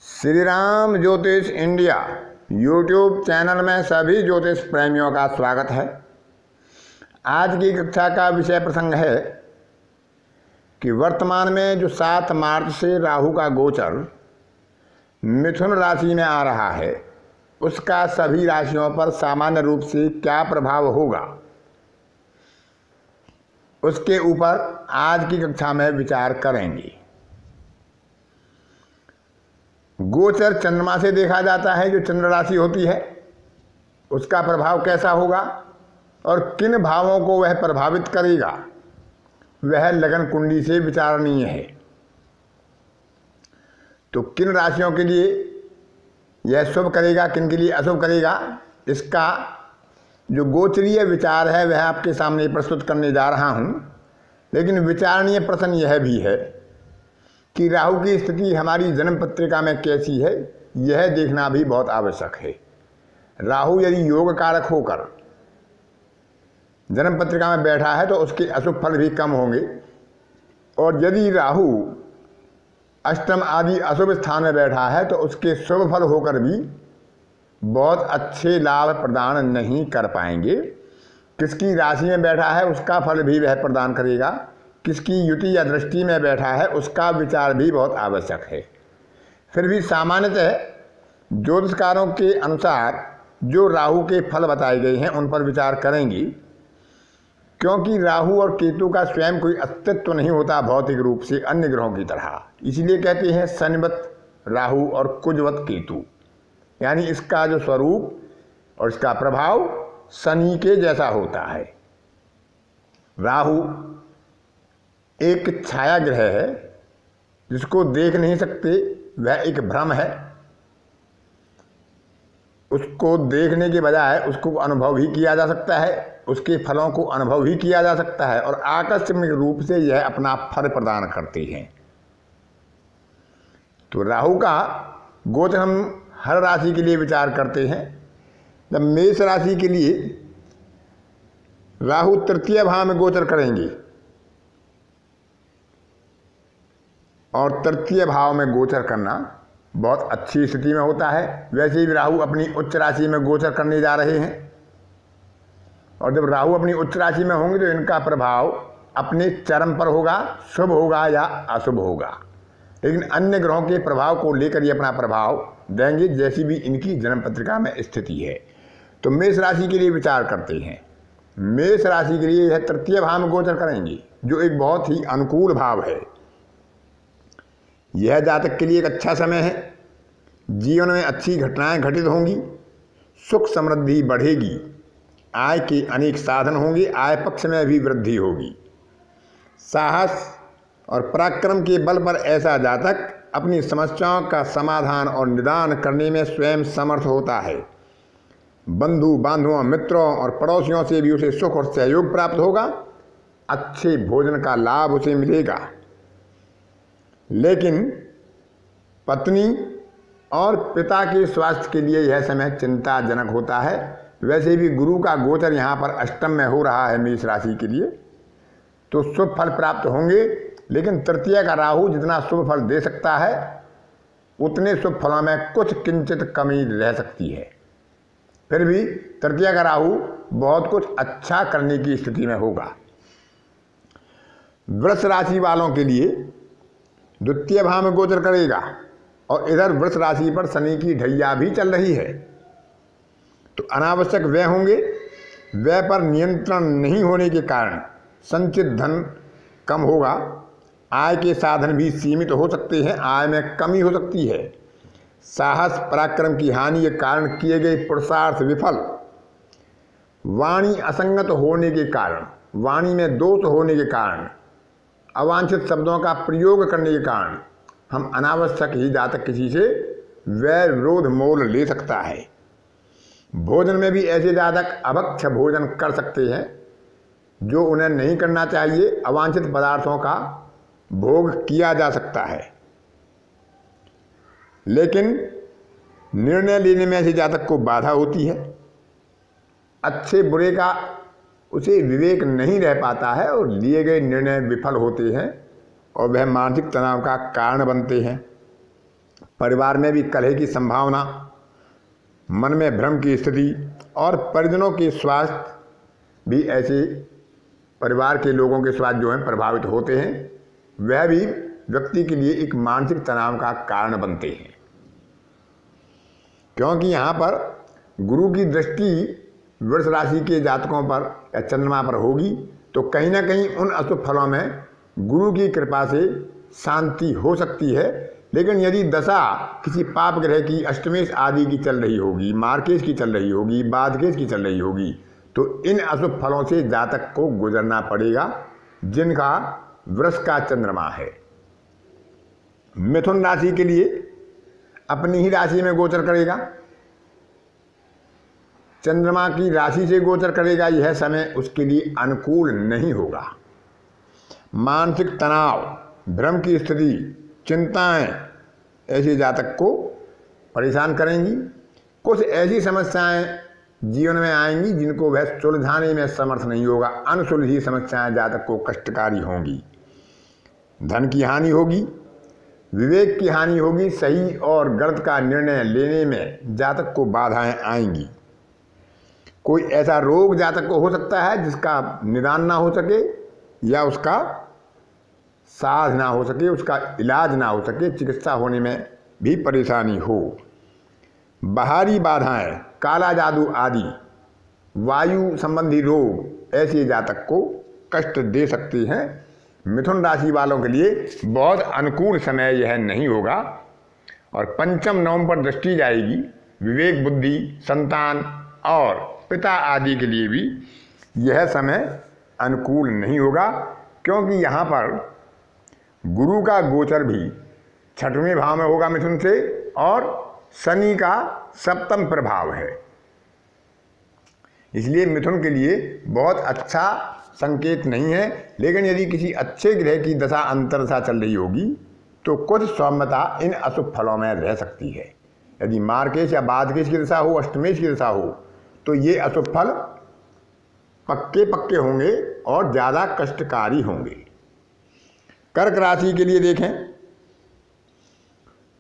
श्री राम ज्योतिष India YouTube channel में सभी ज्योतिष प्रेमियों का स्वागत है। आज की कक्षा का विषय प्रसंग है कि वर्तमान में जो 7 मार्च से राहु का गोचर मिथुन राशि में आ रहा है, उसका सभी राशियों पर सामान्य रूप से क्या प्रभाव होगा, उसके ऊपर आज की कक्षा में विचार करेंगे। गोचर चंद्रमा से देखा जाता है, जो चंद्र राशि होती है उसका प्रभाव कैसा होगा और किन भावों को वह प्रभावित करेगा, वह लगन कुंडली से विचारणीय है। तो किन राशियों के लिए यह शुभ करेगा, किन के लिए अशुभ करेगा, इसका जो गोचरीय विचार है वह आपके सामने प्रस्तुत करने जा रहा हूँ। लेकिन विचारणीय प्रश्न यह भी है कि राहु की स्थिति हमारी जन्म पत्रिका में कैसी है, यह देखना भी बहुत आवश्यक है। राहु यदि योग कारक होकर जन्म पत्रिका में बैठा है तो उसके अशुभ फल भी कम होंगे, और यदि राहु अष्टम आदि अशुभ स्थान में बैठा है तो उसके शुभ फल होकर भी बहुत अच्छे लाभ प्रदान नहीं कर पाएंगे। किसकी राशि में बैठा है उसका फल भी वह प्रदान करेगा, किसकी युति या दृष्टि में बैठा है उसका विचार भी बहुत आवश्यक है। फिर भी सामान्यतः ज्योतिषकारों के अनुसार जो राहु के फल बताए गए हैं उन पर विचार करेंगे, क्योंकि राहु और केतु का स्वयं कोई अस्तित्व नहीं होता भौतिक रूप से अन्य ग्रहों की तरह। इसलिए कहते हैं शनिवत राहु और कुजवत केतु, यानी इसका जो स्वरूप और इसका प्रभाव शनि के जैसा होता है। राहु एक छाया ग्रह है जिसको देख नहीं सकते, वह एक भ्रम है। उसको देखने के बजाय उसको अनुभव ही किया जा सकता है, उसके फलों को अनुभव ही किया जा सकता है, और आकस्मिक रूप से यह अपना फल प्रदान करते हैं। तो राहु का गोचर हम हर राशि के लिए विचार करते हैं। जब मेष राशि के लिए राहु तृतीय भाव में गोचर करेंगे, और तृतीय भाव में गोचर करना बहुत अच्छी स्थिति में होता है। वैसे ही राहु अपनी उच्च राशि में गोचर करने जा रहे हैं, और जब राहु अपनी उच्च राशि में होंगे तो इनका प्रभाव अपने चरम पर होगा, शुभ होगा या अशुभ होगा। लेकिन अन्य ग्रहों के प्रभाव को लेकर ये अपना प्रभाव देंगे, जैसी भी इनकी जन्म पत्रिका में स्थिति है। तो मेष राशि के लिए विचार करते हैं। मेष राशि के लिए यह तृतीय भाव में गोचर करेंगे, जो एक बहुत ही अनुकूल भाव है। यह जातक के लिए एक अच्छा समय है। जीवन में अच्छी घटनाएं घटित होंगी, सुख समृद्धि बढ़ेगी, आय के अनेक साधन होंगे, आय पक्ष में भी वृद्धि होगी। साहस और पराक्रम के बल पर ऐसा जातक अपनी समस्याओं का समाधान और निदान करने में स्वयं समर्थ होता है। बंधु बांधवों, मित्रों और पड़ोसियों से भी उसे सुख और सहयोग प्राप्त होगा। अच्छे भोजन का लाभ उसे मिलेगा। लेकिन पत्नी और पिता के स्वास्थ्य के लिए यह समय चिंताजनक होता है। वैसे भी गुरु का गोचर यहाँ पर अष्टम में हो रहा है मेष राशि के लिए, तो शुभ फल प्राप्त होंगे। लेकिन तृतीय का राहु जितना शुभ फल दे सकता है, उतने शुभ फलों में कुछ किंचित कमी रह सकती है। फिर भी तृतीय का राहु बहुत कुछ अच्छा करने की स्थिति में होगा। वृष राशि वालों के लिए द्वितीय भाव में गोचर करेगा, और इधर वृष राशि पर शनि की ढैया भी चल रही है। तो अनावश्यक व्यय होंगे। व्यय पर नियंत्रण नहीं होने के कारण संचित धन कम होगा। आय के साधन भी सीमित हो सकते हैं, आय में कमी हो सकती है। साहस पराक्रम की हानि के कारण किए गए पुरुषार्थ विफल। वाणी असंगत होने के कारण, वाणी में दोष होने के कारण, अवांछित शब्दों का प्रयोग करने के कारण हम अनावश्यक ही जातक किसी से वैर विरोध मोल ले सकता है। भोजन में भी ऐसे जातक अभक्ष भोजन कर सकते हैं, जो उन्हें नहीं करना चाहिए। अवांछित पदार्थों का भोग किया जा सकता है, लेकिन निर्णय लेने में ऐसे जातक को बाधा होती है। अच्छे बुरे का उसे विवेक नहीं रह पाता है, और लिए गए निर्णय विफल होते हैं, और वह मानसिक तनाव का कारण बनते हैं। परिवार में भी कलह की संभावना, मन में भ्रम की स्थिति और परिजनों के स्वास्थ्य भी, ऐसे परिवार के लोगों के स्वास्थ्य जो हैं प्रभावित होते हैं, वह भी व्यक्ति के लिए एक मानसिक तनाव का कारण बनते हैं। क्योंकि यहाँ पर गुरु की दृष्टि वृष राशि के जातकों पर या चंद्रमा पर होगी, तो कहीं ना कहीं उन अशुभ फलों में गुरु की कृपा से शांति हो सकती है। लेकिन यदि दशा किसी पाप ग्रह की अष्टमेश आदि की चल रही होगी, मार्केश की चल रही होगी, बाधकेश की चल रही होगी, तो इन अशुभ फलों से जातक को गुजरना पड़ेगा, जिनका वृष का चंद्रमा है। मिथुन राशि के लिए अपनी ही राशि में गोचर करेगा, चंद्रमा की राशि से गोचर करेगा। यह समय उसके लिए अनुकूल नहीं होगा। मानसिक तनाव, भ्रम की स्थिति, चिंताएं ऐसे जातक को परेशान करेंगी। कुछ ऐसी समस्याएं जीवन में आएंगी जिनको वह सुलझाने में समर्थ नहीं होगा। अनसुलझी समस्याएं जातक को कष्टकारी होंगी। धन की हानि होगी, विवेक की हानि होगी। सही और गलत का निर्णय लेने में जातक को बाधाएं आएंगी। कोई ऐसा रोग जातक को हो सकता है जिसका निदान ना हो सके या उसका साध ना हो सके, उसका इलाज ना हो सके, चिकित्सा होने में भी परेशानी हो। बाहरी बाधाएं, काला जादू आदि, वायु संबंधी रोग ऐसे जातक को कष्ट दे सकते हैं। मिथुन राशि वालों के लिए बहुत अनुकूल समय यह नहीं होगा। और 5 नवंबर दृष्टि जाएगी। विवेक, बुद्धि, संतान और पिता आदि के लिए भी यह समय अनुकूल नहीं होगा, क्योंकि यहाँ पर गुरु का गोचर भी 6वें भाव में होगा मिथुन से, और शनि का 7वां प्रभाव है। इसलिए मिथुन के लिए बहुत अच्छा संकेत नहीं है। लेकिन यदि किसी अच्छे ग्रह की दशा अंतरदशा चल रही होगी तो कुछ सौम्यता इन अशुभ फलों में रह सकती है। यदि मार्केश या बाधकेश की दशा हो, अष्टमेश की दशा हो, तो ये अशुभ फल पक्के होंगे और ज़्यादा कष्टकारी होंगे। कर्क राशि के लिए देखें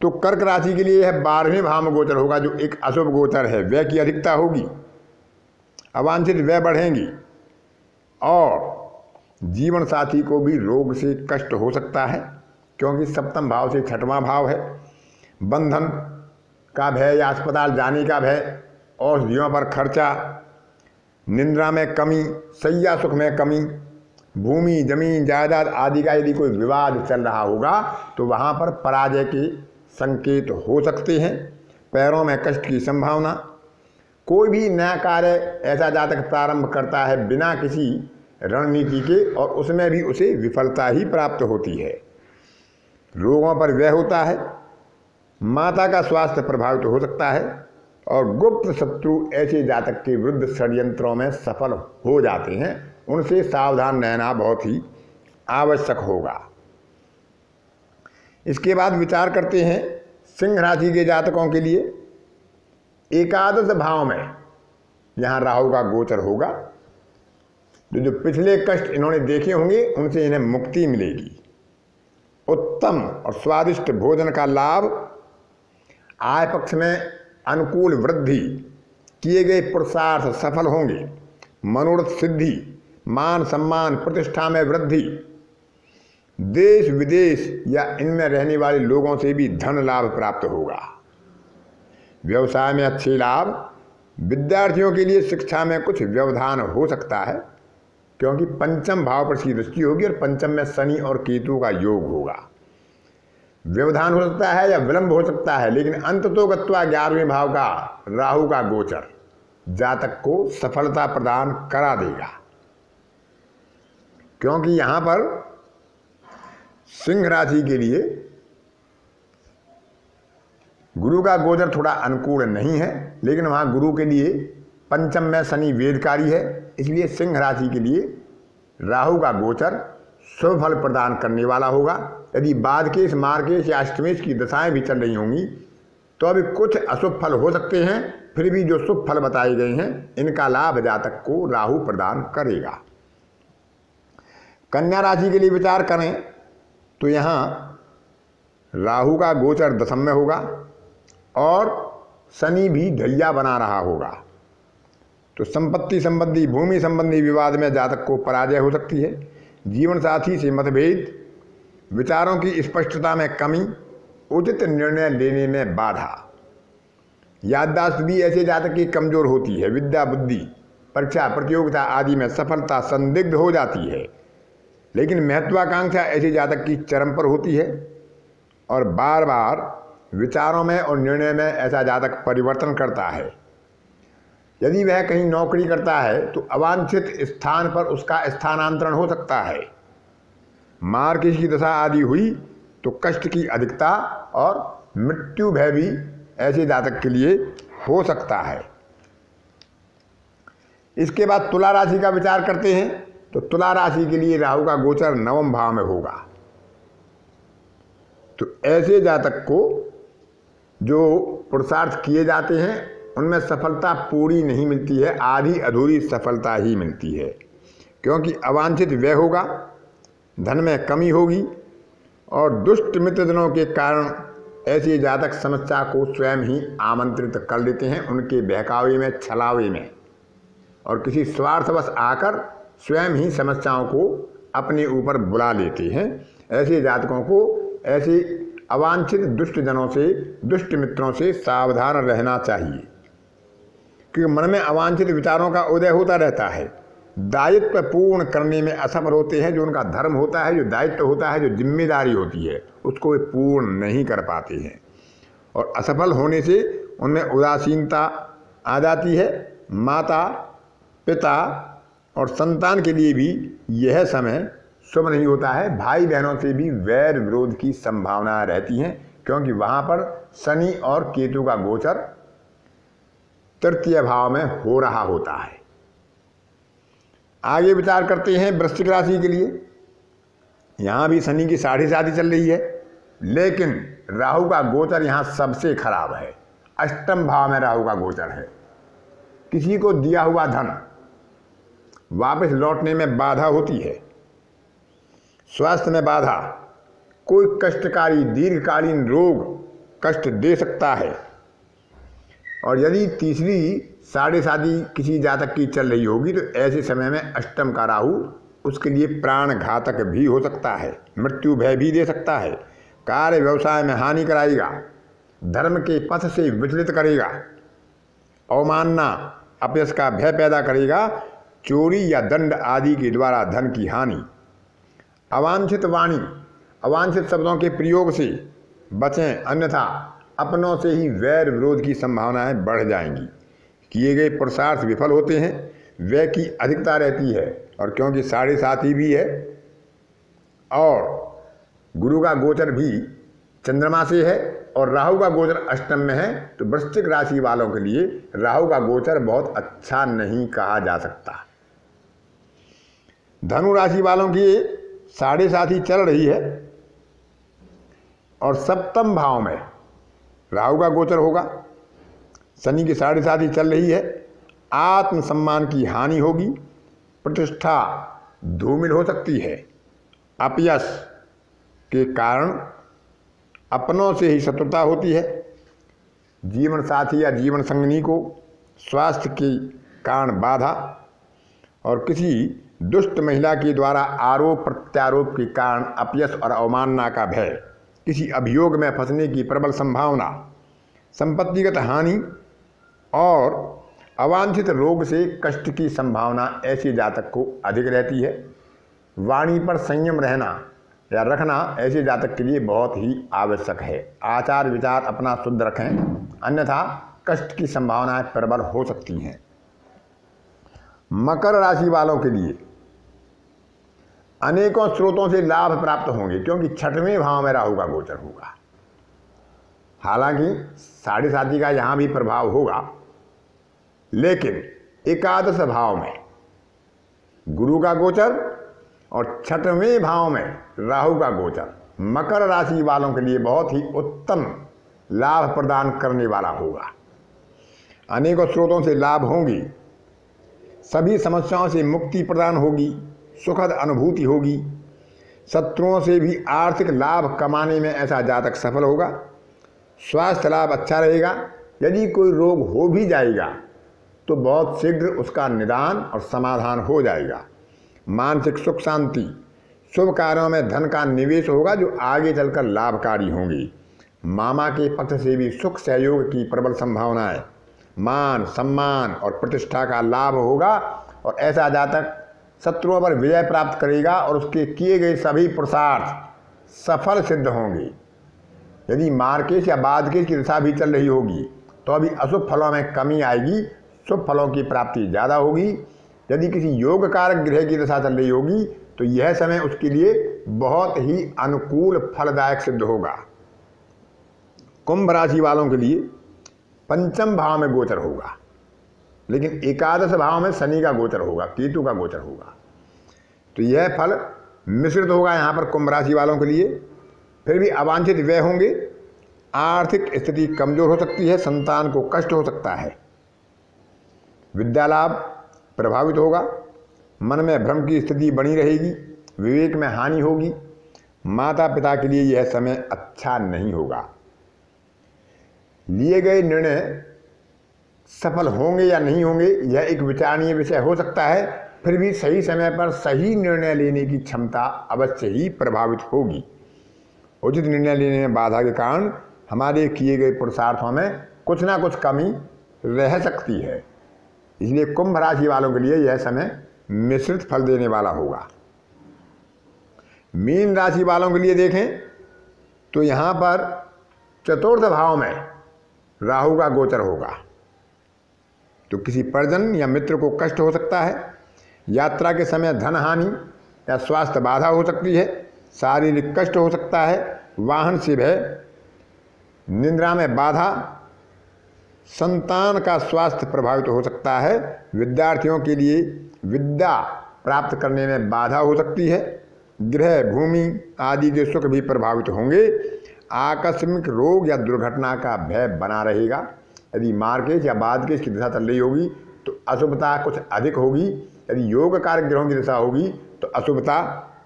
तो कर्क राशि के लिए यह 12वें भाव में गोचर होगा, जो एक अशुभ गोचर है। व्यय की अधिकता होगी, अवांछित व्यय बढ़ेंगी और जीवन साथी को भी रोग से कष्ट हो सकता है, क्योंकि 7वां भाव से 6वां भाव है। बंधन का भय या अस्पताल जाने का भय, औषधियों पर खर्चा, निद्रा में कमी, शैया सुख में कमी, भूमि, जमीन, जायदाद आदि का यदि कोई विवाद चल रहा होगा तो वहाँ पर पराजय के संकेत हो सकते हैं। पैरों में कष्ट की संभावना। कोई भी नया कार्य ऐसा जातक प्रारंभ करता है बिना किसी रणनीति के, और उसमें भी उसे विफलता ही प्राप्त होती है। रोगों पर व्यय होता है। माता का स्वास्थ्य प्रभावित हो सकता है, और गुप्त शत्रु ऐसे जातक के विरुद्ध षड्यंत्रों में सफल हो जाते हैं। उनसे सावधान रहना बहुत ही आवश्यक होगा। इसके बाद विचार करते हैं सिंह राशि के जातकों के लिए। एकादश भाव में यहाँ राहु का गोचर होगा। जो पिछले कष्ट इन्होंने देखे होंगे उनसे इन्हें मुक्ति मिलेगी। उत्तम और स्वादिष्ट भोजन का लाभ, आय पक्ष में अनुकूल वृद्धि, किए गए पुरुषार्थ सफल होंगे, मनोरथ सिद्धि, मान सम्मान प्रतिष्ठा में वृद्धि, देश विदेश या इनमें रहने वाले लोगों से भी धन लाभ प्राप्त होगा। व्यवसाय में अच्छे लाभ। विद्यार्थियों के लिए शिक्षा में कुछ व्यवधान हो सकता है, क्योंकि 5वें भाव पर की दृष्टि होगी और 5वें में शनि और केतु का योग होगा। व्यवधान हो सकता है या विलंब हो सकता है, लेकिन अंततोगत्वा 11वें भाव का राहु का गोचर जातक को सफलता प्रदान करा देगा। क्योंकि यहाँ पर सिंह राशि के लिए गुरु का गोचर थोड़ा अनुकूल नहीं है, लेकिन वहाँ गुरु के लिए 5वें में शनि वेदकारी है। इसलिए सिंह राशि के लिए राहु का गोचर शुभ फल प्रदान करने वाला होगा। यदि बाधकेश, मार्केश या अष्टमेश की दशाएं भी चल रही होंगी तो अभी कुछ अशुभ फल हो सकते हैं, फिर भी जो शुभ फल बताए गए हैं इनका लाभ जातक को राहु प्रदान करेगा। कन्या राशि के लिए विचार करें तो यहाँ राहु का गोचर दशम में होगा और शनि भी ढैया बना रहा होगा, तो संपत्ति संबंधी, भूमि संबंधी विवाद में जातक को पराजय हो सकती है। जीवन साथी से मतभेद, विचारों की स्पष्टता में कमी, उचित निर्णय लेने में बाधा। याददाश्त भी ऐसे जातक की कमजोर होती है। विद्या बुद्धि, परीक्षा प्रतियोगिता आदि में सफलता संदिग्ध हो जाती है, लेकिन महत्वाकांक्षा ऐसे जातक की चरम पर होती है और बार बार विचारों में और निर्णय में ऐसा जातक परिवर्तन करता है। यदि वह कहीं नौकरी करता है तो अवांछित स्थान पर उसका स्थानांतरण हो सकता है। मार्गशीर्ष की दशा आदि हुई तो कष्ट की अधिकता और मृत्यु भय भी ऐसे जातक के लिए हो सकता है। इसके बाद तुला राशि का विचार करते हैं, तो तुला राशि के लिए राहु का गोचर नवम भाव में होगा। तो ऐसे जातक को जो पुरुषार्थ किए जाते हैं उनमें सफलता पूरी नहीं मिलती है, आधी अधूरी सफलता ही मिलती है, क्योंकि अवांछित व्यय होगा, धन में कमी होगी और दुष्ट मित्रजनों के कारण ऐसे जातक समस्या को स्वयं ही आमंत्रित कर लेते हैं, उनके बहकावे में, छलावे में, और किसी स्वार्थवश आकर स्वयं ही समस्याओं को अपने ऊपर बुला लेते हैं। ऐसे जातकों को ऐसे अवांछित दुष्ट जनों से, दुष्ट मित्रों से सावधान रहना चाहिए, क्योंकि मन में अवांछित विचारों का उदय होता रहता है। दायित्व पूर्ण करने में असफल होते हैं। जो उनका धर्म होता है, जो दायित्व होता है, जो जिम्मेदारी होती है, उसको वे पूर्ण नहीं कर पाते हैं और असफल होने से उनमें उदासीनता आ जाती है। माता पिता और संतान के लिए भी यह समय शुभ नहीं होता है। भाई बहनों से भी वैर विरोध की संभावना रहती हैं, क्योंकि वहाँ पर शनि और केतु का गोचर तृतीय भाव में हो रहा होता है। आगे विचार करते हैं वृश्चिक राशि के लिए। यहाँ भी शनि की साढ़े साथी चल रही है, लेकिन राहु का गोचर यहाँ सबसे खराब है। अष्टम भाव में राहु का गोचर है। किसी को दिया हुआ धन वापस लौटने में बाधा होती है, स्वास्थ्य में बाधा, कोई कष्टकारी दीर्घकालीन रोग कष्ट दे सकता है। और यदि तीसरी साढ़े साथी किसी जातक की चल रही होगी तो ऐसे समय में अष्टम का राहु उसके लिए प्राण घातक भी हो सकता है, मृत्यु भय भी दे सकता है, कार्य व्यवसाय में हानि कराएगा, धर्म के पथ से विचलित करेगा, अवमानना अपयश का भय पैदा करेगा, चोरी या दंड आदि के द्वारा धन की हानि, अवांछित वाणी, अवांछित शब्दों के प्रयोग से बचें, अन्यथा अपनों से ही वैर विरोध की संभावनाएं बढ़ जाएंगी। किए गए पुरुषार्थ विफल होते हैं, व्यय की अधिकता रहती है, और क्योंकि साढ़े साथी भी है और गुरु का गोचर भी चंद्रमा से है और राहु का गोचर अष्टम में है, तो वृश्चिक राशि वालों के लिए राहु का गोचर बहुत अच्छा नहीं कहा जा सकता। धनु राशि वालों की साढ़े साथी चल रही है और सप्तम भाव में राहु का गोचर होगा। शनि की साढ़े साथी चल रही है। आत्मसम्मान की हानि होगी, प्रतिष्ठा धूमिल हो सकती है, अपयश के कारण अपनों से ही शत्रुता होती है। जीवन साथी या जीवन संगिनी को स्वास्थ्य के कारण बाधा और किसी दुष्ट महिला के द्वारा आरोप प्रत्यारोप के कारण अपयश और अवमानना का भय, किसी अभियोग में फंसने की प्रबल संभावना, संपत्तिगत हानि और अवांछित रोग से कष्ट की संभावना ऐसे जातक को अधिक रहती है। वाणी पर संयम रहना या रखना ऐसे जातक के लिए बहुत ही आवश्यक है। आचार विचार अपना शुद्ध रखें, अन्यथा कष्ट की संभावनाएं प्रबल हो सकती हैं। मकर राशि वालों के लिए अनेकों स्रोतों से लाभ प्राप्त होंगे, क्योंकि छठवें भाव में राहु का गोचर होगा। हालांकि साढ़े साथी का यहाँ भी प्रभाव होगा, लेकिन एकादश भाव में गुरु का गोचर और छठवें भाव में राहु का गोचर मकर राशि वालों के लिए बहुत ही उत्तम लाभ प्रदान करने वाला होगा। अनेकों स्रोतों से लाभ होंगी, सभी समस्याओं से मुक्ति प्रदान होगी, सुखद अनुभूति होगी, शत्रुओं से भी आर्थिक लाभ कमाने में ऐसा जातक सफल होगा। स्वास्थ्य लाभ अच्छा रहेगा। यदि कोई रोग हो भी जाएगा तो बहुत शीघ्र उसका निदान और समाधान हो जाएगा। मानसिक सुख शांति, शुभ कार्यों में धन का निवेश होगा जो आगे चलकर लाभकारी होंगे। मामा के पक्ष से भी सुख सहयोग की प्रबल संभावनाएं, मान सम्मान और प्रतिष्ठा का लाभ होगा और ऐसा जातक शत्रुओं पर विजय प्राप्त करेगा और उसके किए गए सभी पुरुषार्थ सफल सिद्ध होंगे। यदि मार्केश या बादकेश की दशा भी चल रही होगी तो अभी अशुभ फलों में कमी आएगी, शुभ फलों की प्राप्ति ज़्यादा होगी। यदि किसी योग कारक ग्रह की दशा चल रही होगी तो यह समय उसके लिए बहुत ही अनुकूल फलदायक सिद्ध होगा। कुंभ राशि वालों के लिए पंचम भाव में गोचर होगा, लेकिन एकादश भाव में शनि का गोचर होगा, केतु का गोचर होगा। तो यह फल मिश्रित होगा यहाँ पर कुंभ राशि वालों के लिए। फिर भी अवांछित व्यय होंगे, आर्थिक स्थिति कमजोर हो सकती है, संतान को कष्ट हो सकता है, विद्या लाभ प्रभावित होगा, मन में भ्रम की स्थिति बनी रहेगी, विवेक में हानि होगी। माता पिता के लिए यह समय अच्छा नहीं होगा। लिए गए निर्णय सफल होंगे या नहीं होंगे यह एक विचारणीय विषय हो सकता है। फिर भी सही समय पर सही निर्णय लेने की क्षमता अवश्य ही प्रभावित होगी। उचित निर्णय लेने में बाधा के कारण हमारे किए गए पुरुषार्थों में कुछ ना कुछ कमी रह सकती है। इसलिए कुंभ राशि वालों के लिए यह समय मिश्रित फल देने वाला होगा। मीन राशि वालों के लिए देखें तो यहाँ पर चतुर्थ भाव में राहु का गोचर होगा, तो किसी परिजन या मित्र को कष्ट हो सकता है। यात्रा के समय धन हानि या स्वास्थ्य बाधा हो सकती है, शारीरिक कष्ट हो सकता है, वाहन से भय, निद्रा में बाधा, संतान का स्वास्थ्य प्रभावित हो सकता है। विद्यार्थियों के लिए विद्या प्राप्त करने में बाधा हो सकती है। गृह भूमि आदि के सुख भी प्रभावित होंगे। आकस्मिक रोग या दुर्घटना का भय बना रहेगा। यदि मार्केश या बादकेश की दशा चल रही होगी तो अशुभता कुछ अधिक होगी। यदि योग कारक ग्रहों की दशा होगी तो अशुभता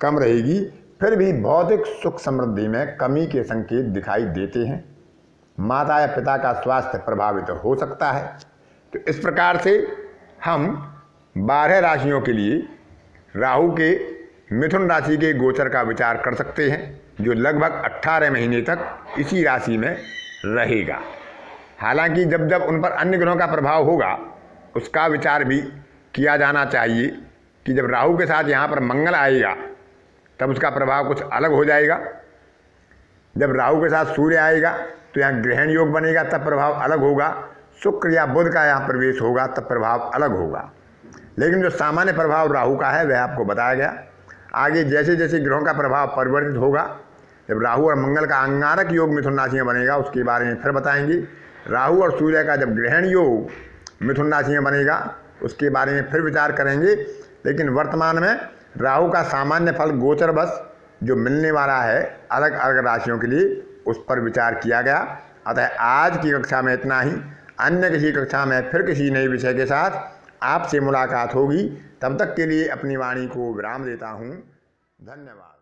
कम रहेगी। फिर भी भौतिक सुख समृद्धि में कमी के संकेत दिखाई देते हैं। माता या पिता का स्वास्थ्य प्रभावित हो सकता है। तो इस प्रकार से हम 12 राशियों के लिए राहु के मिथुन राशि के गोचर का विचार कर सकते हैं, जो लगभग 18 महीने तक इसी राशि में रहेगा। हालांकि जब जब उन पर अन्य ग्रहों का प्रभाव होगा उसका विचार भी किया जाना चाहिए कि जब राहु के साथ यहाँ पर मंगल आएगा तब उसका प्रभाव कुछ अलग हो जाएगा। जब राहु के साथ सूर्य आएगा तो यहाँ ग्रहण योग बनेगा, तब प्रभाव अलग होगा। शुक्र या बुध का यहाँ प्रवेश होगा तब प्रभाव अलग होगा। लेकिन जो सामान्य प्रभाव राहु का है वह आपको बताया गया। आगे जैसे जैसे ग्रहों का प्रभाव परिवर्तित होगा, जब राहु और मंगल का अंगारक योग मिथुन राशि में बनेगा उसके बारे में फिर बताएंगे। राहु और सूर्य का जब ग्रहण योग मिथुन राशि में बनेगा उसके बारे में फिर विचार करेंगे। लेकिन वर्तमान में राहु का सामान्य फल गोचर बस जो मिलने वाला है अलग अलग राशियों के लिए, उस पर विचार किया गया। अतः आज की कक्षा में इतना ही। अन्य किसी कक्षा में फिर किसी नए विषय के साथ आपसे मुलाकात होगी। तब तक के लिए अपनी वाणी को विराम देता हूँ। धन्यवाद।